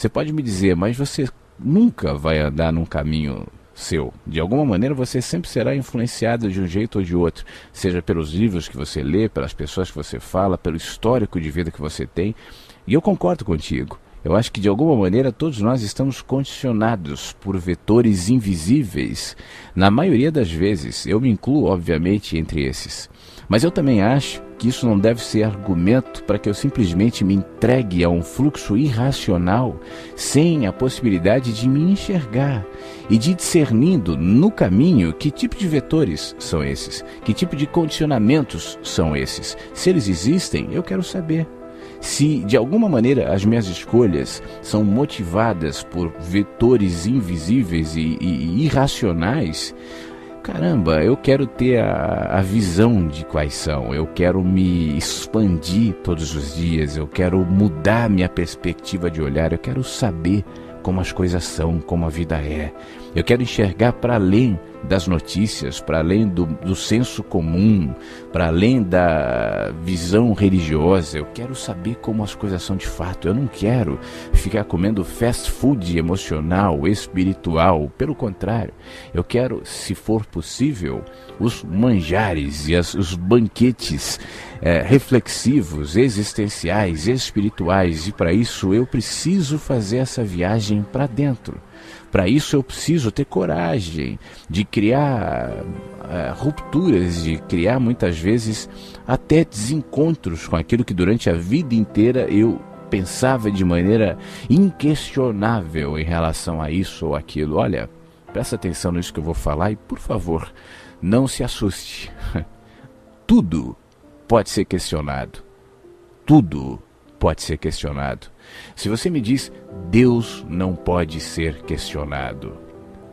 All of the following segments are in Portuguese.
Você pode me dizer, mas você nunca vai andar num caminho seu. De alguma maneira você sempre será influenciado de um jeito ou de outro, seja pelos livros que você lê, pelas pessoas que você fala, pelo histórico de vida que você tem. E eu concordo contigo. Eu acho que de alguma maneira todos nós estamos condicionados por vetores invisíveis. Na maioria das vezes, eu me incluo obviamente entre esses. Mas eu também acho que isso não deve ser argumento para que eu simplesmente me entregue a um fluxo irracional sem a possibilidade de me enxergar e de discernindo no caminho que tipo de vetores são esses, que tipo de condicionamentos são esses. Se eles existem, eu quero saber. Se de alguma maneira as minhas escolhas são motivadas por vetores invisíveis e irracionais, caramba, eu quero ter a visão de quais são, eu quero me expandir todos os dias, eu quero mudar minha perspectiva de olhar, eu quero saber como as coisas são, como a vida é. Eu quero enxergar para além das notícias, para além do senso comum, para além da visão religiosa. Eu quero saber como as coisas são de fato. Eu não quero ficar comendo fast food emocional, espiritual. Pelo contrário, eu quero, se for possível, os manjares e os banquetes reflexivos, existenciais, espirituais. E para isso eu preciso fazer essa viagem para dentro. Para isso eu preciso ter coragem de criar rupturas, de criar muitas vezes até desencontros com aquilo que durante a vida inteira eu pensava de maneira inquestionável em relação a isso ou aquilo. Olha, presta atenção nisso que eu vou falar e, por favor, não se assuste. Tudo pode ser questionado. Tudo pode ser questionado. Se você me diz, Deus não pode ser questionado,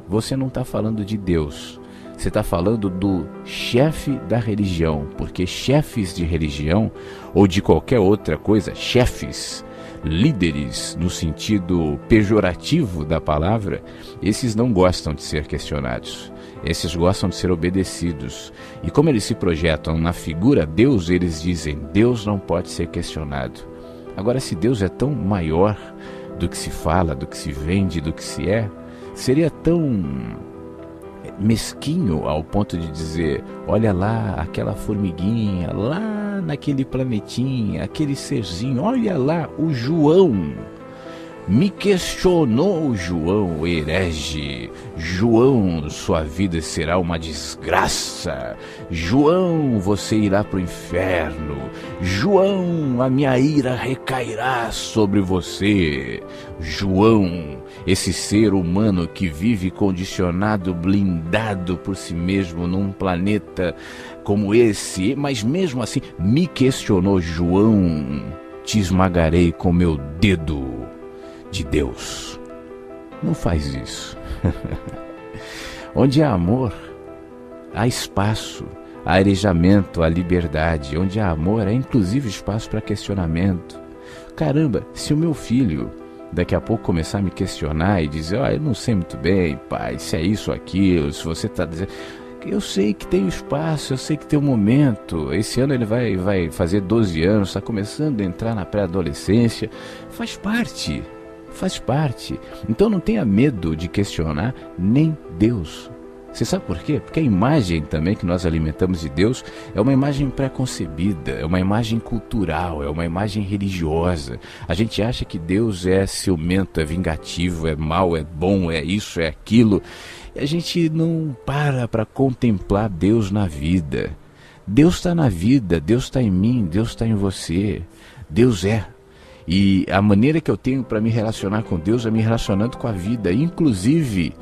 você não está falando de Deus. Você está falando do chefe da religião, porque chefes de religião ou de qualquer outra coisa, chefes, líderes no sentido pejorativo da palavra, esses não gostam de ser questionados. Esses gostam de ser obedecidos. E como eles se projetam na figura Deus, eles dizem, Deus não pode ser questionado. Agora, se Deus é tão maior do que se fala, do que se vende, do que se é, seria tão mesquinho ao ponto de dizer, olha lá aquela formiguinha, lá naquele planetinha, aquele serzinho, olha lá o João. Me questionou João, herege. João, sua vida será uma desgraça. João, você irá para o inferno. João, a minha ira recairá sobre você. João, esse ser humano que vive condicionado, blindado por si mesmo num planeta como esse, mas mesmo assim me questionou. João, te esmagarei com meu dedo de Deus. Não faz isso. Onde há amor, há espaço, há arejamento, há liberdade. Onde há amor, há inclusive espaço para questionamento. Caramba, se o meu filho daqui a pouco começar a me questionar e dizer, eu não sei muito bem, pai, se é isso ou aquilo, se você está dizendo... Eu sei que tem um espaço, eu sei que tem um momento. Esse ano ele vai fazer 12 anos, está começando a entrar na pré-adolescência. Faz parte. Faz parte. Então não tenha medo de questionar nem Deus. Você sabe por quê? Porque a imagem também que nós alimentamos de Deus é uma imagem pré-concebida, é uma imagem cultural, é uma imagem religiosa. A gente acha que Deus é ciumento, é vingativo, é mau, é bom, é isso, é aquilo. E a gente não para contemplar Deus na vida. Deus está na vida, Deus está em mim, Deus está em você. Deus é. E a maneira que eu tenho para me relacionar com Deus é me relacionando com a vida, inclusive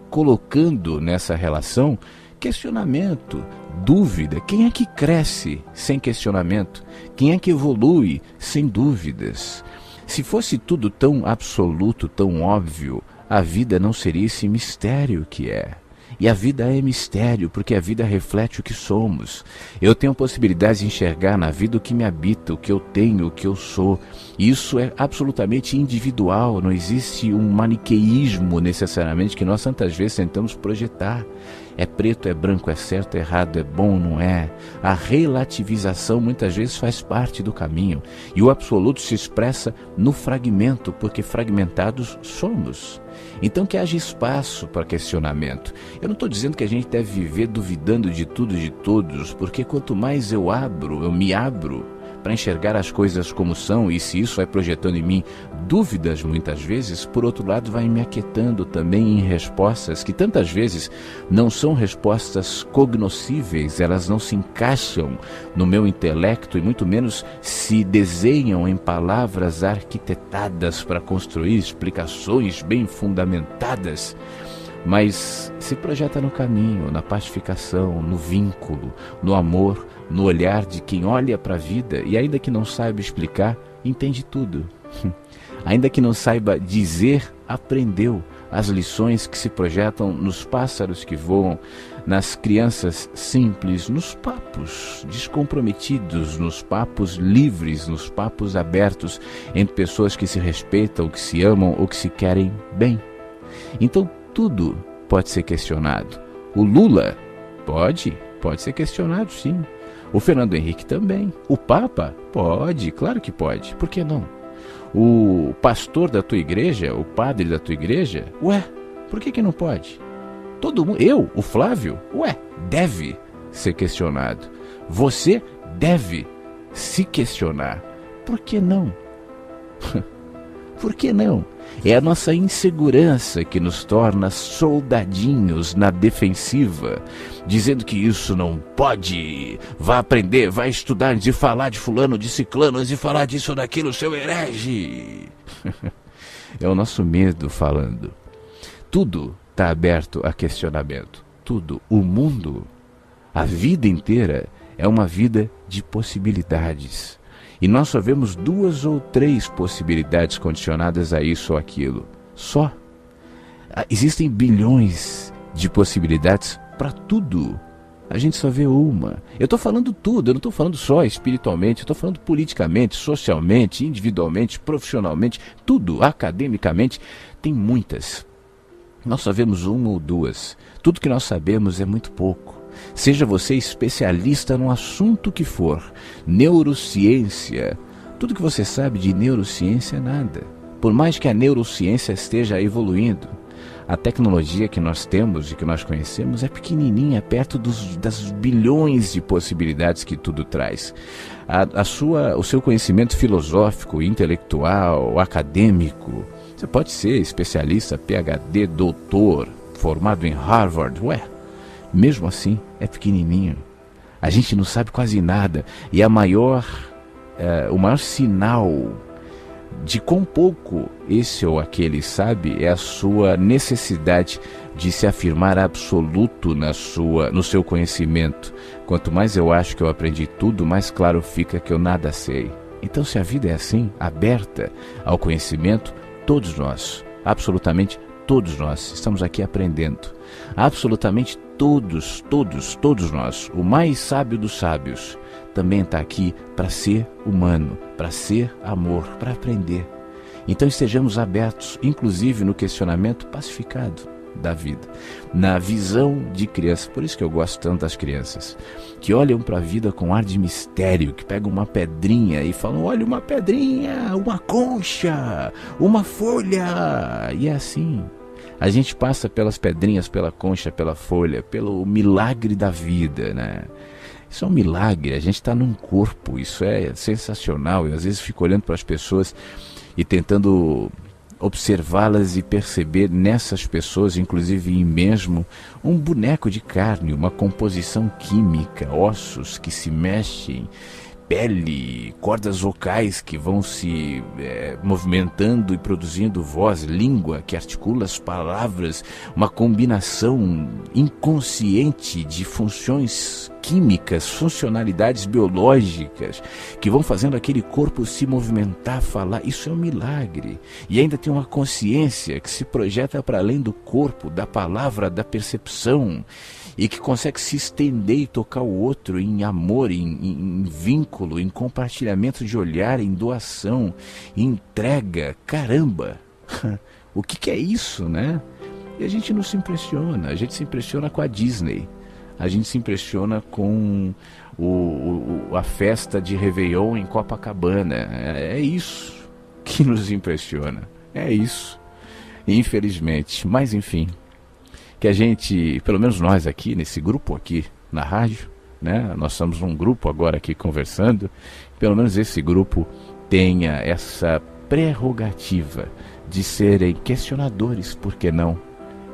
colocando nessa relação questionamento, dúvida. Quem é que cresce sem questionamento? Quem é que evolui sem dúvidas? Se fosse tudo tão absoluto, tão óbvio, a vida não seria esse mistério que é. E a vida é mistério, porque a vida reflete o que somos. Eu tenho a possibilidade de enxergar na vida o que me habita, o que eu tenho, o que eu sou. Isso é absolutamente individual, não existe um maniqueísmo necessariamente que nós tantas vezes tentamos projetar. É preto, é branco, é certo, é errado, é bom, não é. A relativização muitas vezes faz parte do caminho. E o absoluto se expressa no fragmento, porque fragmentados somos. Então que haja espaço para questionamento. Eu não estou dizendo que a gente deve viver duvidando de tudo e de todos, porque quanto mais eu me abro para enxergar as coisas como são, e se isso vai projetando em mim dúvidas muitas vezes, por outro lado vai me aquietando também em respostas que tantas vezes não são respostas cognoscíveis, elas não se encaixam no meu intelecto e muito menos se desenham em palavras arquitetadas para construir explicações bem fundamentadas, mas se projeta no caminho, na pacificação, no vínculo, no amor, no olhar de quem olha para a vida e ainda que não saiba explicar, entende tudo. Ainda que não saiba dizer, aprendeu as lições que se projetam nos pássaros que voam, nas crianças simples, nos papos descomprometidos, nos papos livres, nos papos abertos entre pessoas que se respeitam, que se amam ou que se querem bem. Então tudo pode ser questionado. O Lula pode ser questionado, sim. O Fernando Henrique também. O Papa pode, claro que pode. Por que não? O pastor da tua igreja, o padre da tua igreja, por que não pode? Todo mundo, o Flávio, deve ser questionado. Você deve se questionar. Por que não? Por que não? É a nossa insegurança que nos torna soldadinhos na defensiva, dizendo que isso não pode, vai aprender, vai estudar antes de falar de fulano, de ciclano, antes de falar disso ou daquilo, seu herege. É o nosso medo falando. Tudo está aberto a questionamento. Tudo. O mundo, a vida inteira, é uma vida de possibilidades. E nós só vemos 2 ou 3 possibilidades condicionadas a isso ou aquilo. Só. Existem bilhões de possibilidades para tudo. A gente só vê uma. Eu estou falando tudo, eu não estou falando só espiritualmente, eu estou falando politicamente, socialmente, individualmente, profissionalmente, tudo, academicamente. Tem muitas. Nós só vemos 1 ou 2. Tudo que nós sabemos é muito pouco. Seja você especialista no assunto que for, neurociência, tudo que você sabe de neurociência é nada. Por mais que a neurociência esteja evoluindo, a tecnologia que nós temos e que nós conhecemos é pequenininha, perto das bilhões de possibilidades que tudo traz. O seu conhecimento filosófico, intelectual, acadêmico, você pode ser especialista, PhD, doutor, formado em Harvard, mesmo assim, é pequenininho. A gente não sabe quase nada. E o maior sinal de quão pouco esse ou aquele sabe é a sua necessidade de se afirmar absoluto no seu conhecimento. Quanto mais eu acho que eu aprendi tudo, mais claro fica que eu nada sei. Então, se a vida é assim, aberta ao conhecimento, todos nós, absolutamente todos nós, estamos aqui aprendendo. Absolutamente todos nós, o mais sábio dos sábios, também está aqui para ser humano, para ser amor, para aprender. Então estejamos abertos, inclusive no questionamento pacificado da vida, na visão de criança. Por isso que eu gosto tanto das crianças, que olham para a vida com ar de mistério, que pegam uma pedrinha e falam, olha uma pedrinha, uma concha, uma folha, e é assim. A gente passa pelas pedrinhas, pela concha, pela folha, pelo milagre da vida, né? Isso é um milagre, a gente está num corpo, isso é sensacional. Eu às vezes fico olhando para as pessoas e tentando observá-las e perceber nessas pessoas, inclusive em mim mesmo, um boneco de carne, uma composição química, ossos que se mexem, pele, cordas vocais que vão se movimentando e produzindo voz, língua que articula as palavras, uma combinação inconsciente de funções químicas, funcionalidades biológicas que vão fazendo aquele corpo se movimentar, falar. Isso é um milagre. E ainda tem uma consciência que se projeta para além do corpo, da palavra, da percepção, e que consegue se estender e tocar o outro em amor, em vínculo, em compartilhamento de olhar, em doação, em entrega. Caramba! O que é isso, né? E a gente não se impressiona, a gente se impressiona com a Disney, a gente se impressiona com a festa de Réveillon em Copacabana. É isso que nos impressiona, é isso, infelizmente. Mas enfim, que a gente, pelo menos nós aqui, nesse grupo aqui na rádio, né? Nós somos um grupo agora aqui conversando, pelo menos esse grupo tenha essa prerrogativa de serem questionadores, por que não?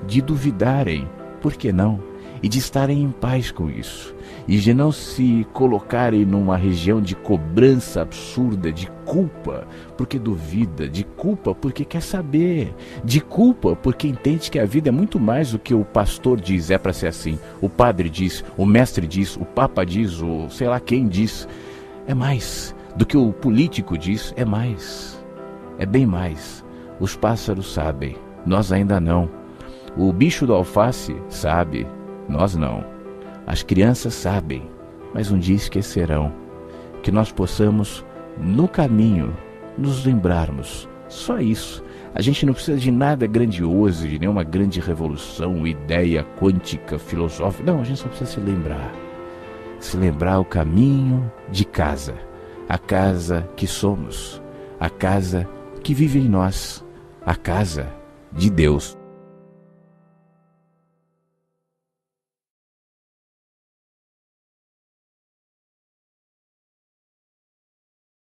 De duvidarem, por que não? E de estarem em paz com isso. E de não se colocarem numa região de cobrança absurda, de culpa porque duvida, de culpa porque quer saber, de culpa porque entende que a vida é muito mais do que o pastor diz, é para ser assim, o padre diz, o mestre diz, o papa diz, o sei lá quem diz. É mais do que o político diz, é mais, é bem mais. Os pássaros sabem, nós ainda não. O bicho do alface sabe, nós não. As crianças sabem, mas um dia esquecerão. Que nós possamos, no caminho, nos lembrarmos. Só isso. A gente não precisa de nada grandioso, de nenhuma grande revolução, ideia quântica, filosófica. Não, a gente só precisa se lembrar. Se lembrar o caminho de casa. A casa que somos. A casa que vive em nós. A casa de Deus.